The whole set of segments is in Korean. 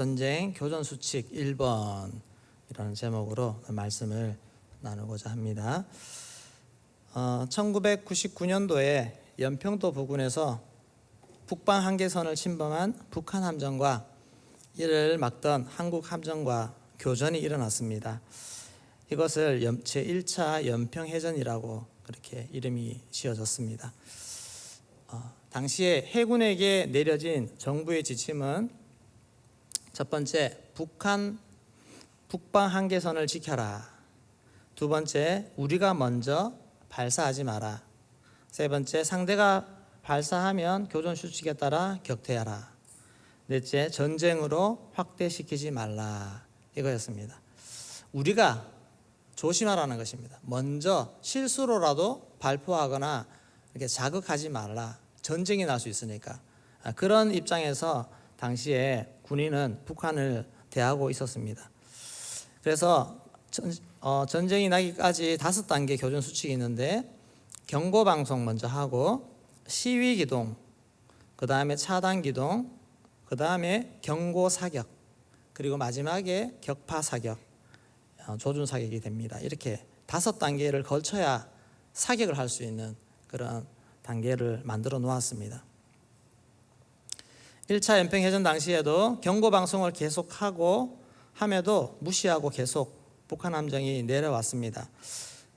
전쟁 교전 수칙 1번이라는 제목으로 말씀을 나누고자 합니다. 1999년도에 연평도 부근에서 북방 한계선을 침범한 북한 함정과 이를 막던 한국 함정과 교전이 일어났습니다. 이것을 제1차 연평해전이라고 그렇게 이름이 지어졌습니다. 당시에 해군에게 내려진 정부의 지침은 첫 번째, 북방 한계선을 지켜라. 두 번째, 우리가 먼저 발사하지 마라. 세 번째, 상대가 발사하면 교전 수칙에 따라 격퇴하라. 넷째, 전쟁으로 확대시키지 말라. 이거였습니다. 우리가 조심하라는 것입니다. 먼저 실수로라도 발포하거나 이렇게 자극하지 말라. 전쟁이 날 수 있으니까. 그런 입장에서 당시에 군인은 북한을 대하고 있었습니다. 그래서 전쟁이 나기까지 5단계 교전 수칙이 있는데 경고 방송 먼저 하고 시위 기동, 그 다음에 차단 기동, 그 다음에 경고 사격, 그리고 마지막에 격파 사격, 조준 사격이 됩니다. 이렇게 5단계를 걸쳐야 사격을 할 수 있는 그런 단계를 만들어 놓았습니다. 1차 연평해전 당시에도 경고 방송을 계속하고 함에도 무시하고 계속 북한 함정이 내려왔습니다.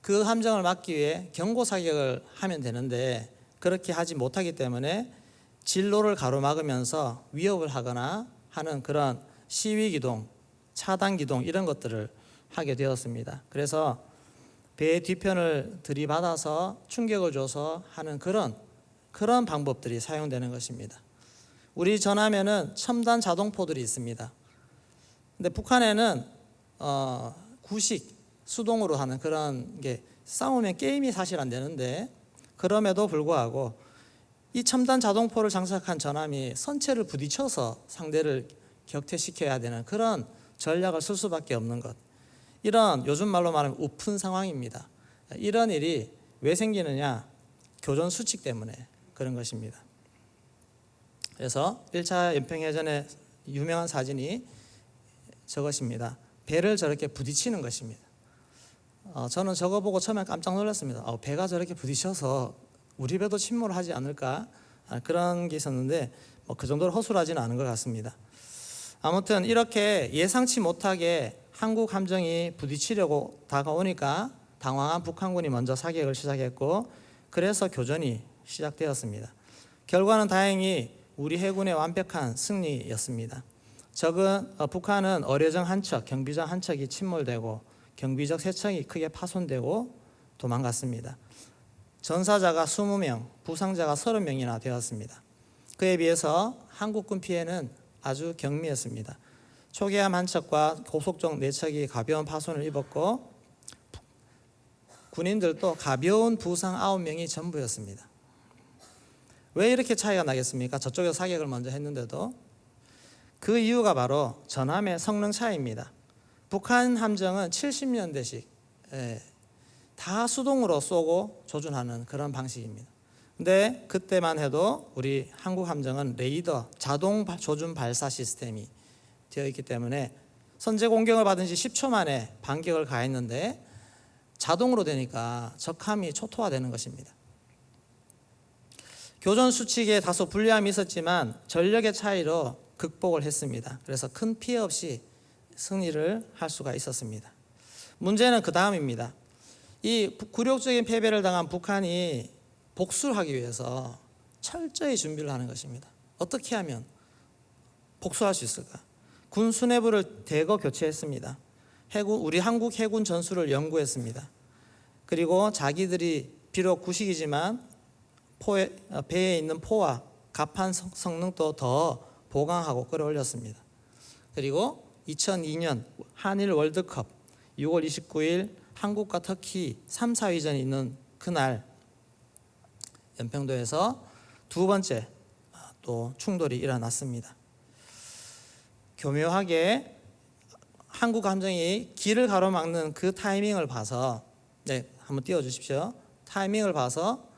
그 함정을 막기 위해 경고 사격을 하면 되는데 그렇게 하지 못하기 때문에 진로를 가로막으면서 위협을 하거나 하는 그런 시위 기동, 차단 기동 이런 것들을 하게 되었습니다. 그래서 배의 뒤편을 들이받아서 충격을 줘서 하는 그런 방법들이 사용되는 것입니다. 우리 전함에는 첨단 자동포들이 있습니다. 근데 북한에는 구식, 수동으로 하는 그런 게 싸우면 게임이 사실 안 되는데 그럼에도 불구하고 이 첨단 자동포를 장착한 전함이 선체를 부딪혀서 상대를 격퇴시켜야 되는 그런 전략을 쓸 수밖에 없는 것. 이런 요즘 말로 말하면 우픈 상황입니다. 이런 일이 왜 생기느냐? 교전 수칙 때문에 그런 것입니다. 그래서 1차 연평해전의 유명한 사진이 저것입니다. 배를 저렇게 부딪히는 것입니다. 저는 저거 보고 처음에 깜짝 놀랐습니다. 배가 저렇게 부딪혀서 우리 배도 침몰을 하지 않을까? 그런 게 있었는데 그 정도로 허술하지는 않은 것 같습니다. 아무튼 이렇게 예상치 못하게 한국 함정이 부딪히려고 다가오니까 당황한 북한군이 먼저 사격을 시작했고 그래서 교전이 시작되었습니다. 결과는 다행히 우리 해군의 완벽한 승리였습니다. 북한은 어뢰정 한 척, 경비정 한 척이 침몰되고 경비적 3척이 크게 파손되고 도망갔습니다. 전사자가 20명, 부상자가 30명이나 되었습니다. 그에 비해서 한국군 피해는 아주 경미했습니다. 초계함 한 척과 고속정 4척이 가벼운 파손을 입었고 군인들도 가벼운 부상 9명이 전부였습니다. 왜 이렇게 차이가 나겠습니까? 저쪽에서 사격을 먼저 했는데도. 그 이유가 바로 전함의 성능 차이입니다. 북한 함정은 70년대식 다 수동으로 쏘고 조준하는 그런 방식입니다. 근데 그때만 해도 우리 한국 함정은 레이더, 자동 조준 발사 시스템이 되어 있기 때문에 선제 공격을 받은 지 10초 만에 반격을 가했는데 자동으로 되니까 적함이 초토화되는 것입니다. 교전 수칙에 다소 불리함이 있었지만 전력의 차이로 극복을 했습니다. 그래서 큰 피해 없이 승리를 할 수가 있었습니다. 문제는 그 다음입니다. 이 굴욕적인 패배를 당한 북한이 복수를 하기 위해서 철저히 준비를 하는 것입니다. 어떻게 하면 복수할 수 있을까? 군 수뇌부를 대거 교체했습니다. 우리 한국 해군 전술을 연구했습니다. 그리고 자기들이 비록 구식이지만 배에 있는 포와 갑판 성능도 더 보강하고 끌어올렸습니다. 그리고 2002년 한일 월드컵 6월 29일 한국과 터키 3, 4위전이 있는 그날 연평도에서 두 번째 또 충돌이 일어났습니다. 교묘하게 한국 함정이 길을 가로막는 그 타이밍을 봐서 한번 띄워주십시오. 타이밍을 봐서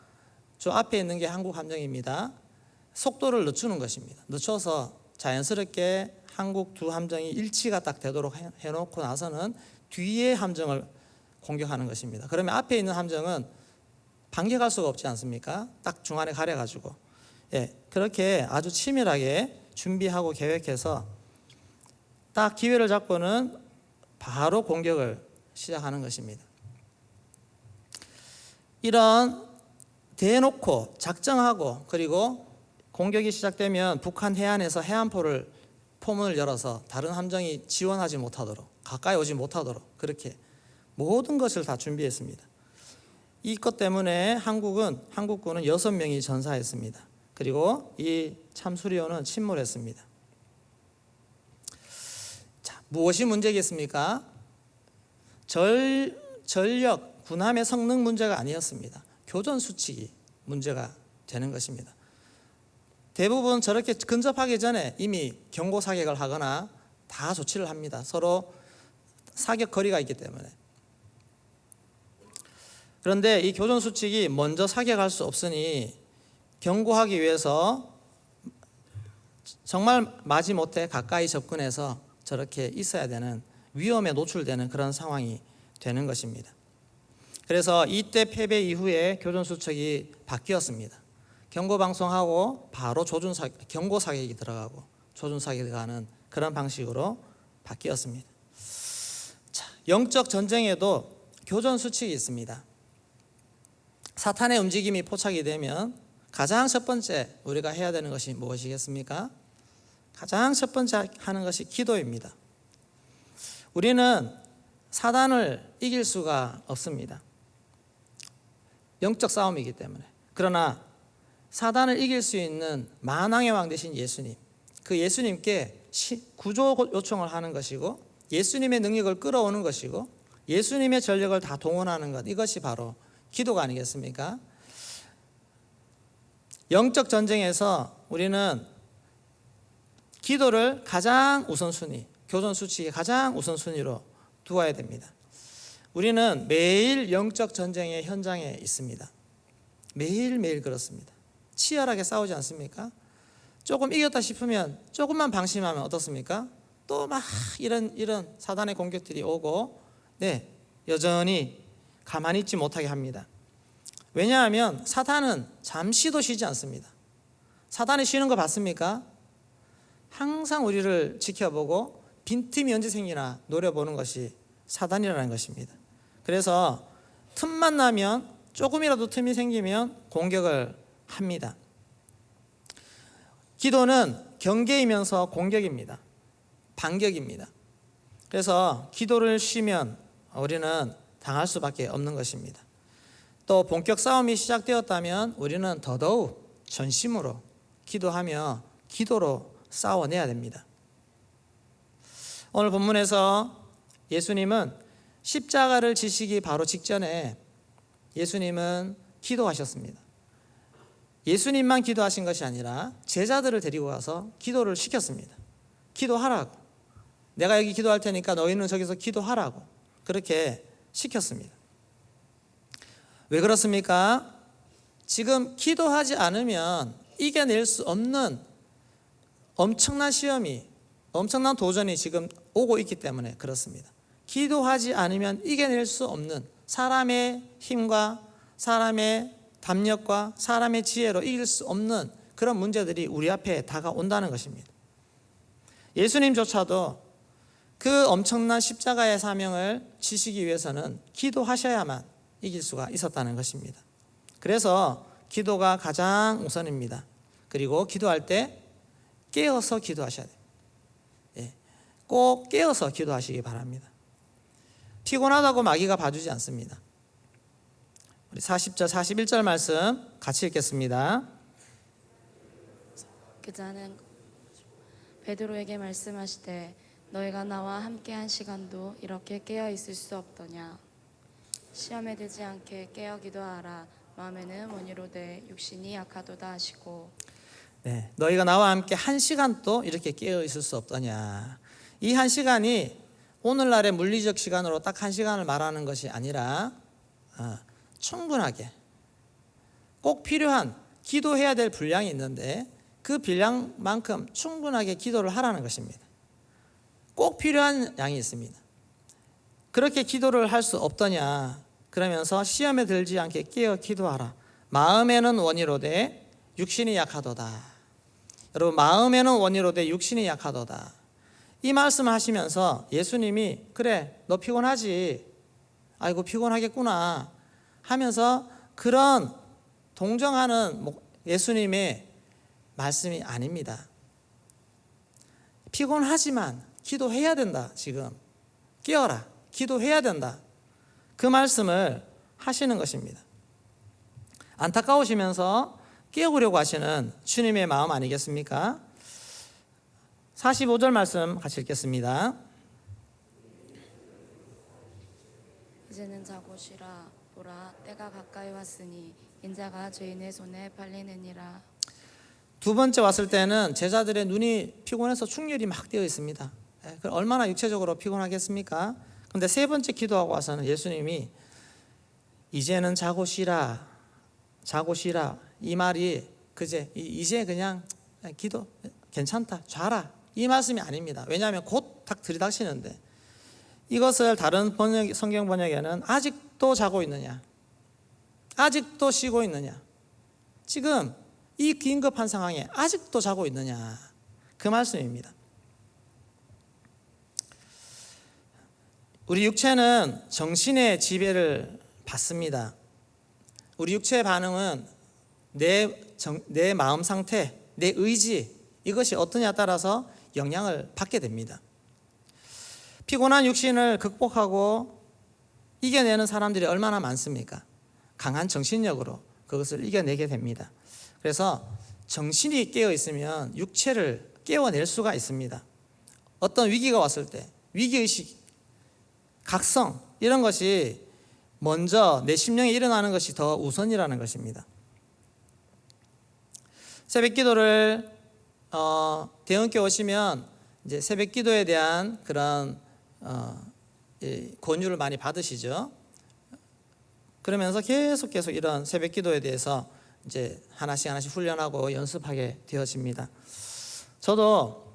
저 앞에 있는 게 한국 함정입니다. 속도를 늦추는 것입니다. 늦춰서 자연스럽게 한국 두 함정이 일치가 딱 되도록 해놓고 나서는 뒤에 함정을 공격하는 것입니다. 그러면 앞에 있는 함정은 반격할 수가 없지 않습니까? 딱 중간에 가려가지고, 그렇게 아주 치밀하게 준비하고 계획해서 딱 기회를 잡고는 바로 공격을 시작하는 것입니다. 이런 대놓고 작정하고, 그리고 공격이 시작되면 북한 해안에서 해안포를 포문을 열어서 다른 함정이 지원하지 못하도록, 가까이 오지 못하도록 그렇게 모든 것을 다 준비했습니다. 이것 때문에 한국군은 6명이 전사했습니다. 그리고 이 참수리호는 침몰했습니다. 자, 무엇이 문제겠습니까? 전력, 군함의 성능 문제가 아니었습니다. 교전 수칙이 문제가 되는 것입니다. 대부분 저렇게 근접하기 전에 이미 경고 사격을 하거나 다 조치를 합니다. 서로 사격 거리가 있기 때문에. 그런데 이 교전 수칙이 먼저 사격할 수 없으니 경고하기 위해서 정말 마지못해 가까이 접근해서 저렇게 있어야 되는, 위험에 노출되는 그런 상황이 되는 것입니다. 그래서 이때 패배 이후에 교전 수칙이 바뀌었습니다. 경고 방송하고 바로 경고 사격이 들어가고 조준 사격이 가는 그런 방식으로 바뀌었습니다. 자, 영적 전쟁에도 교전 수칙이 있습니다. 사탄의 움직임이 포착이 되면 가장 첫 번째 우리가 해야 되는 것이 무엇이겠습니까? 가장 첫 번째 하는 것이 기도입니다. 우리는 사단을 이길 수가 없습니다. 영적 싸움이기 때문에. 그러나 사단을 이길 수 있는 만왕의 왕 되신 예수님, 그 예수님께 구조 요청을 하는 것이고, 예수님의 능력을 끌어오는 것이고, 예수님의 전력을 다 동원하는 것, 이것이 바로 기도가 아니겠습니까? 영적 전쟁에서 우리는 기도를 가장 우선순위, 교전 수칙의 가장 우선순위로 두어야 됩니다. 우리는 매일 영적 전쟁의 현장에 있습니다. 매일매일 그렇습니다. 치열하게 싸우지 않습니까? 조금 이겼다 싶으면 조금만 방심하면 어떻습니까? 또 막 이런 사단의 공격들이 오고, 여전히 가만히 있지 못하게 합니다. 왜냐하면 사탄은 잠시도 쉬지 않습니다. 사탄이 쉬는 거 봤습니까? 항상 우리를 지켜보고 빈틈이 언제 생기나 노려보는 것이 사단이라는 것입니다. 그래서 틈만 나면, 조금이라도 틈이 생기면 공격을 합니다. 기도는 경계이면서 공격입니다. 반격입니다. 그래서 기도를 쉬면 우리는 당할 수밖에 없는 것입니다. 또 본격 싸움이 시작되었다면 우리는 더더욱 전심으로 기도하며 기도로 싸워내야 됩니다. 오늘 본문에서 예수님은 십자가를 지시기 바로 직전에 예수님은 기도하셨습니다. 예수님만 기도하신 것이 아니라 제자들을 데리고 가서 기도를 시켰습니다. 기도하라고. 내가 여기 기도할 테니까 너희는 저기서 기도하라고 그렇게 시켰습니다. 왜 그렇습니까? 지금 기도하지 않으면 이겨낼 수 없는 엄청난 시험이, 엄청난 도전이 지금 오고 있기 때문에 그렇습니다. 기도하지 않으면 이겨낼 수 없는, 사람의 힘과 사람의 담력과 사람의 지혜로 이길 수 없는 그런 문제들이 우리 앞에 다가온다는 것입니다. 예수님조차도 그 엄청난 십자가의 사명을 지시기 위해서는 기도하셔야만 이길 수가 있었다는 것입니다. 그래서 기도가 가장 우선입니다. 그리고 기도할 때 깨어서 기도하셔야 돼요. 꼭 깨어서 기도하시기 바랍니다. 피곤하다고 마귀가 봐주지 않습니다. 우리 40절 41절 말씀 같이 읽겠습니다. 그자는 베드로에게 말씀하시되 너희가 나와 함께 한 시간도 이렇게 깨어 있을 수 없더냐. 시험에 들지 않게 깨어 기도하라. 마음에는 원이로되 육신이 약하도다 하시고. 너희가 나와 함께 한 시간도 이렇게 깨어 있을 수 없더냐. 이 한 시간이 오늘날의 물리적 시간으로 딱 한 시간을 말하는 것이 아니라 충분하게 꼭 필요한 기도해야 될 분량이 있는데 그 분량만큼 충분하게 기도를 하라는 것입니다. 꼭 필요한 양이 있습니다. 그렇게 기도를 할 수 없더냐 그러면서 시험에 들지 않게 깨어 기도하라. 마음에는 원이로되 육신이 약하도다. 여러분, 마음에는 원이로되 육신이 약하도다. 이 말씀을 하시면서 예수님이 그래 너 피곤하지, 아이고 피곤하겠구나 하면서 그런 동정하는 예수님의 말씀이 아닙니다. 피곤하지만 기도해야 된다. 지금 깨어라, 기도해야 된다. 그 말씀을 하시는 것입니다. 안타까우시면서 깨우려고 하시는 주님의 마음 아니겠습니까? 45절 말씀 같이 읽겠습니다. 이제는 자고 쉬라. 보라, 때가 가까이 왔으니 인자가 죄인의 손에 팔리느니라. 두 번째 왔을 때는 제자들의 눈이 피곤해서 충혈이 막 되어 있습니다. 얼마나 육체적으로 피곤하겠습니까? 그런데 세 번째 기도하고 와서는 예수님이 이제는 자고 쉬라, 자고 쉬라. 이 말이 이제 그냥 기도 괜찮다, 자라, 이 말씀이 아닙니다. 왜냐하면 곧 딱 들이닥치는데, 이것을 다른 성경 번역에는 아직도 자고 있느냐, 아직도 쉬고 있느냐, 지금 이 긴급한 상황에 아직도 자고 있느냐, 그 말씀입니다. 우리 육체는 정신의 지배를 받습니다. 우리 육체의 반응은 내 마음 상태, 내 의지, 이것이 어떠냐에 따라서 영향을 받게 됩니다. 피곤한 육신을 극복하고 이겨내는 사람들이 얼마나 많습니까? 강한 정신력으로 그것을 이겨내게 됩니다. 그래서 정신이 깨어 있으면 육체를 깨워낼 수가 있습니다. 어떤 위기가 왔을 때 위기의식, 각성, 이런 것이 먼저 내 심령에 일어나는 것이 더 우선이라는 것입니다. 새벽 기도를 대원께 오시면 이제 새벽 기도에 대한 그런 권유를 많이 받으시죠. 그러면서 계속 이런 새벽 기도에 대해서 이제 하나씩 훈련하고 연습하게 되어집니다. 저도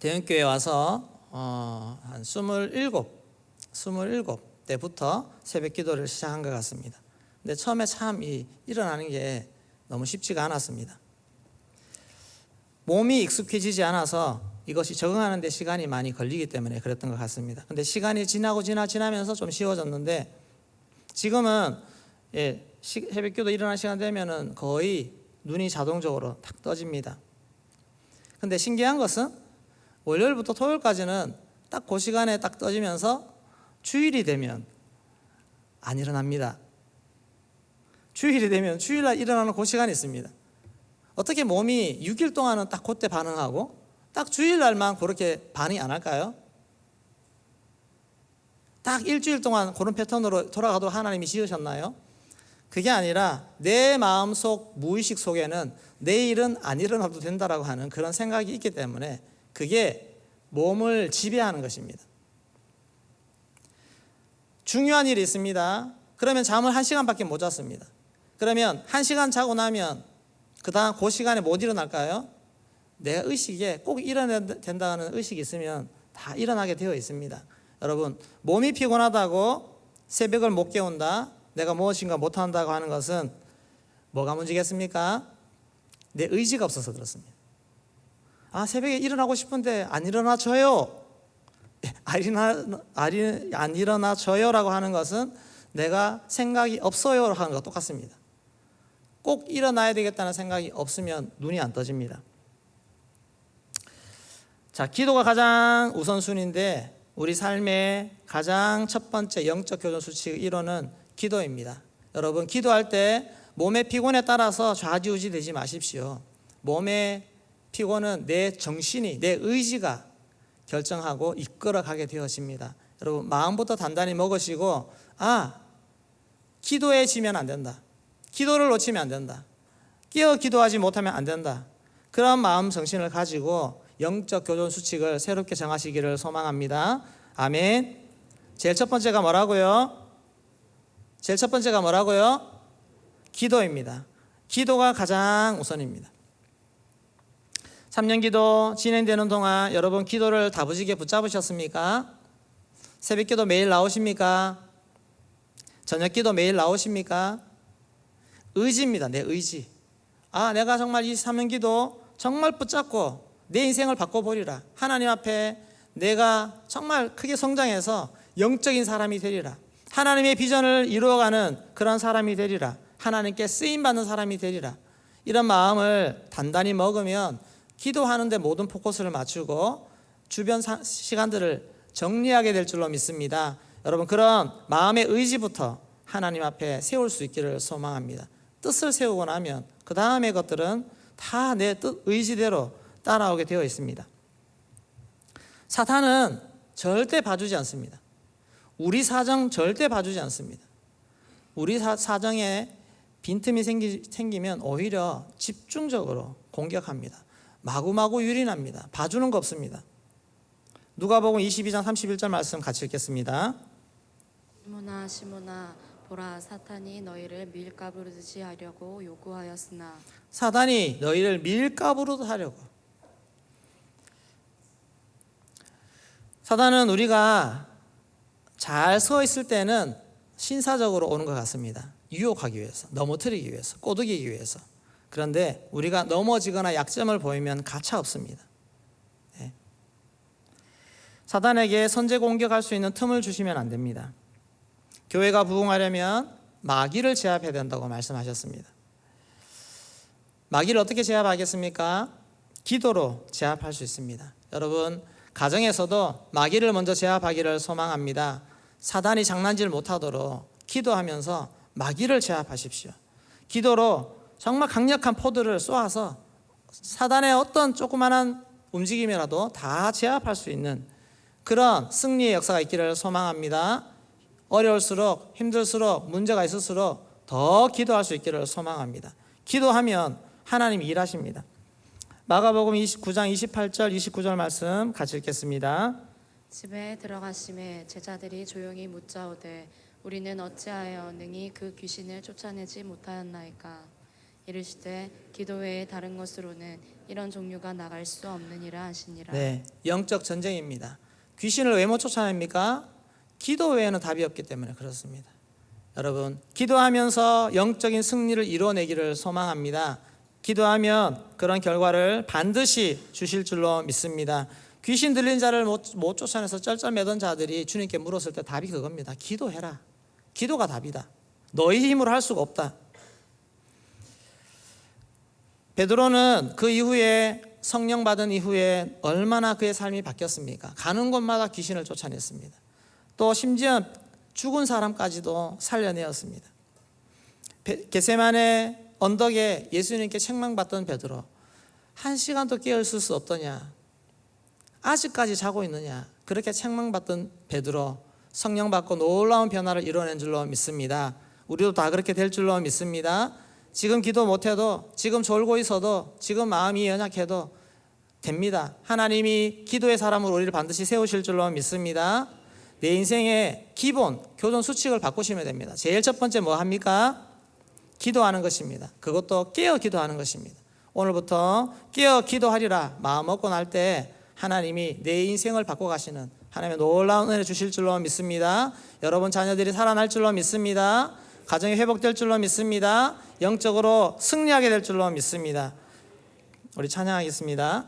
대원교회 와서 한 27 때부터 새벽 기도를 시작한 것 같습니다. 근데 처음에 참 일어나는 게 너무 쉽지가 않았습니다. 몸이 익숙해지지 않아서 이것이 적응하는 데 시간이 많이 걸리기 때문에 그랬던 것 같습니다. 근데 시간이 지나면서 좀 쉬워졌는데, 지금은 새벽 기도 일어날 시간 되면은 거의 눈이 자동적으로 탁 떠집니다. 근데 신기한 것은 월요일부터 토요일까지는 딱 그 시간에 딱 떠지면서 주일이 되면 안 일어납니다. 주일이 되면 주일날 일어나는 그 시간이 있습니다. 어떻게 몸이 6일 동안은 딱 그때 반응하고 딱 주일날만 그렇게 반응이 안 할까요? 딱 일주일 동안 그런 패턴으로 돌아가도록 하나님이 지으셨나요? 그게 아니라 내 마음속 무의식 속에는 내일은 안 일어나도 된다라고 하는 그런 생각이 있기 때문에 그게 몸을 지배하는 것입니다. 중요한 일이 있습니다. 그러면 잠을 1시간밖에 못 잤습니다. 그러면 1시간 자고 나면 그 다음 그 시간에 못 일어날까요? 내 의식에 꼭 일어나야 된다는 의식이 있으면 다 일어나게 되어 있습니다. 여러분, 몸이 피곤하다고 새벽을 못 깨운다, 내가 무엇인가 못한다고 하는 것은 뭐가 문제겠습니까? 내 의지가 없어서 그렇습니다. 새벽에 일어나고 싶은데 안 일어나줘요. 안 일어나줘요라고 하는 것은 내가 생각이 없어요 하는 것과 똑같습니다. 꼭 일어나야 되겠다는 생각이 없으면 눈이 안 떠집니다. 자, 기도가 가장 우선순위인데 우리 삶의 가장 첫 번째 영적 교정 수칙 1호는 기도입니다. 여러분, 기도할 때 몸의 피곤에 따라서 좌지우지 되지 마십시오. 몸의 피곤은 내 정신이, 내 의지가 결정하고 이끌어가게 되어집니다. 여러분, 마음부터 단단히 먹으시고 기도에 지면 안 된다, 기도를 놓치면 안 된다, 깨어 기도하지 못하면 안 된다, 그런 마음 정신을 가지고 영적 교전 수칙을 새롭게 정하시기를 소망합니다. 아멘. 제일 첫 번째가 뭐라고요? 기도입니다. 기도가 가장 우선입니다. 3년 기도 진행되는 동안 여러분 기도를 다부지게 붙잡으셨습니까? 새벽 기도 매일 나오십니까? 저녁 기도 매일 나오십니까? 의지입니다. 내 의지. 내가 정말 이 3년 기도 정말 붙잡고 내 인생을 바꿔보리라. 하나님 앞에 내가 정말 크게 성장해서 영적인 사람이 되리라. 하나님의 비전을 이루어가는 그런 사람이 되리라. 하나님께 쓰임받는 사람이 되리라. 이런 마음을 단단히 먹으면 기도하는데 모든 포커스를 맞추고 주변 시간들을 정리하게 될 줄로 믿습니다. 여러분 그런 마음의 의지부터 하나님 앞에 세울 수 있기를 소망합니다. 뜻을 세우고 나면 그 다음의 것들은 다 내 뜻 의지대로 따라오게 되어 있습니다. 사탄은 절대 봐주지 않습니다. 우리 사정 절대 봐주지 않습니다. 우리 사정에 빈틈이 생기면 오히려 집중적으로 공격합니다. 마구마구 유린합니다. 봐주는 거 없습니다. 누가복음 22장 31절 말씀 같이 읽겠습니다. 시몬아 시몬아 보라 사탄이 너희를 밀가부르듯이 하려고 요구하였으나 사단이 너희를 밀가부르듯 하려고. 사단은 우리가 잘 서 있을 때는 신사적으로 오는 것 같습니다. 유혹하기 위해서, 넘어뜨리기 위해서, 꼬드기기 위해서. 그런데 우리가 넘어지거나 약점을 보이면 가차 없습니다. 네. 사단에게 선제 공격할 수 있는 틈을 주시면 안 됩니다. 교회가 부흥하려면 마귀를 제압해야 된다고 말씀하셨습니다. 마귀를 어떻게 제압하겠습니까? 기도로 제압할 수 있습니다. 여러분 가정에서도 마귀를 먼저 제압하기를 소망합니다. 사단이 장난질 못하도록 기도하면서 마귀를 제압하십시오. 기도로 정말 강력한 포드를 쏘아서 사단의 어떤 조그마한 움직임이라도 다 제압할 수 있는 그런 승리의 역사가 있기를 소망합니다. 어려울수록 힘들수록 문제가 있을수록 더 기도할 수 있기를 소망합니다. 기도하면 하나님이 일하십니다. 마가복음 29장 28절 29절 말씀 같이 읽겠습니다. 집에 들어가심에 제자들이 조용히 묻자오되 우리는 어찌하여 능히 그 귀신을 쫓아내지 못하였나이까. 이르시되 기도 외에 다른 것으로는 이런 종류가 나갈 수 없느니라 하시니라. 네, 영적 전쟁입니다. 귀신을 왜 못 쫓아냅니까? 기도 외에는 답이 없기 때문에 그렇습니다. 여러분 기도하면서 영적인 승리를 이뤄내기를 소망합니다. 기도하면 그런 결과를 반드시 주실 줄로 믿습니다. 귀신 들린 자를 못 쫓아내서 쩔쩔매던 자들이 주님께 물었을 때 답이 그겁니다. 기도해라. 기도가 답이다. 너희 힘으로 할 수가 없다. 베드로는 그 이후에 성령 받은 이후에 얼마나 그의 삶이 바뀌었습니까? 가는 곳마다 귀신을 쫓아냈습니다. 또 심지어 죽은 사람까지도 살려내었습니다. 겟세마네 언덕에 예수님께 책망받던 베드로, 1시간도 깨어있을 수 없더냐? 아직까지 자고 있느냐? 그렇게 책망받던 베드로, 성령 받고 놀라운 변화를 이뤄낸 줄로 믿습니다. 우리도 다 그렇게 될 줄로 믿습니다. 지금 기도 못해도, 지금 졸고 있어도, 지금 마음이 연약해도 됩니다. 하나님이 기도의 사람으로 우리를 반드시 세우실 줄로 믿습니다. 내 인생의 기본 교전 수칙을 바꾸시면 됩니다. 제일 첫 번째 뭐 합니까? 기도하는 것입니다. 그것도 깨어 기도하는 것입니다. 오늘부터 깨어 기도하리라 마음 먹고 날 때 하나님이 내 인생을 바꿔가시는 하나님의 놀라운 은혜 주실 줄로 믿습니다. 여러분 자녀들이 살아날 줄로 믿습니다. 가정이 회복될 줄로 믿습니다. 영적으로 승리하게 될 줄로 믿습니다. 우리 찬양하겠습니다.